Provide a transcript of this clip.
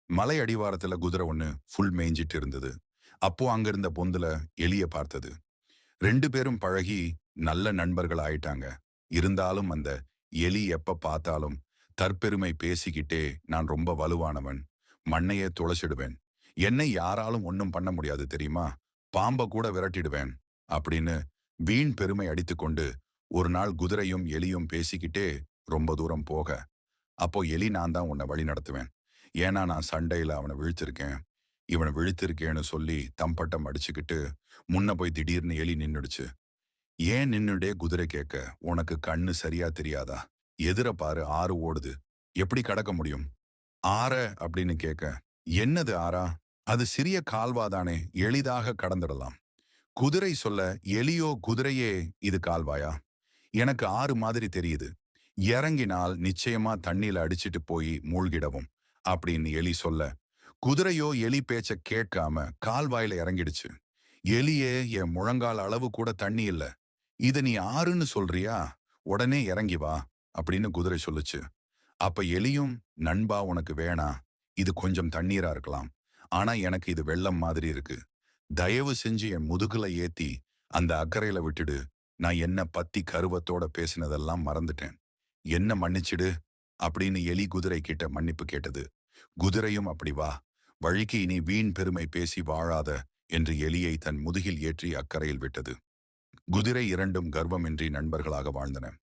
மலை அடிவாரத்துல குதிரை ஒண்ணு ஃபுல் மேய்ஞ்சிட்டு இருந்தது. அப்போ அங்க இருந்த பொந்துல எலிய பார்த்தது. 2 பேரும் பழகி நல்ல நண்பர்கள் ஆயிட்டாங்க. இருந்தாலும் அந்த எலி எப்ப பார்த்தாலும் தற்பெருமை பேசிக்கிட்டே, நான் ரொம்ப வலுவானவன், மண்ணையே துளைச்சிடுவேன், என்னை யாராலும் ஒண்ணும் பண்ண முடியாது தெரியுமா, பாம்ப கூட விரட்டிடுவேன் அப்படின்னு வீண் பெருமை அடித்துக்கொண்டு ஒரு நாள் குதிரையும் எலியும் பேசிக்கிட்டே ரொம்ப தூரம் போக, அப்போ எலி, நான் தான் உன்னை வழி நடத்துவேன், ஏன்னா நான் சண்டையில அவனை வீழ்த்திருக்கேன், இவனை வீழ்த்திருக்கேன்னு சொல்லி தம்பட்டம் அடிச்சுக்கிட்டு முன்ன போய் திடீர்னு எலி நின்னுடுச்சு. ஏன் நின்னுடே குதிரை கேட்க, உனக்கு கண்ணு சரியா தெரியாதா, எதிர பாரு, ஆறு ஓடுது, எப்படி கடக்க முடியும் ஆற அப்படின்னு கேட்க, என்னது ஆறா, அது சிறிய கால்வாதானே, எளிதாக கடந்துடலாம். குதிரை சொல்ல, எலியோ குதிரையே, இது கால்வாயா, எனக்கு ஆறு மாதிரி தெரியுது, இறங்கினால் நிச்சயமா தண்ணியில அடிச்சிட்டு போய் மூழ்கிடவும் அப்படின்னு எலி சொல்ல, குதிரையோ எலி பேச்ச கேட்காம கால்வாயில இறங்கிடுச்சு. எலியே, என் முழங்கால் அளவு கூட தண்ணி இல்ல, இத நீ ஆறுன்னு சொல்றியா, உடனே இறங்கி வா அப்படின்னு குதிரை சொல்லுச்சு. அப்ப எலியும், நண்பா உனக்கு வேணா, இது கொஞ்சம் தண்ணீரா இருக்கலாம், ஆனா எனக்கு இது வெள்ளம் மாதிரி இருக்கு, தயவு செஞ்சு என் முதுகுல ஏத்தி அந்த அக்கறையில விட்டுடு, நான் என்ன பத்தி கருவத்தோட பேசினதெல்லாம் மறந்துட்டேன், என்ன மன்னிச்சிடு அப்படின்னு எலி குதிரை கிட்ட மன்னிப்பு கேட்டது. குதிரையும், அப்படி வா, வழிக்கு இனி வீண் பெருமை பேசி வாழாத என்று எலியை தன் முதுகில் ஏற்றி அக்கறையில் விட்டது. குதிரை இரண்டும் கர்வமின்றி நண்பர்களாக வாழ்ந்தன.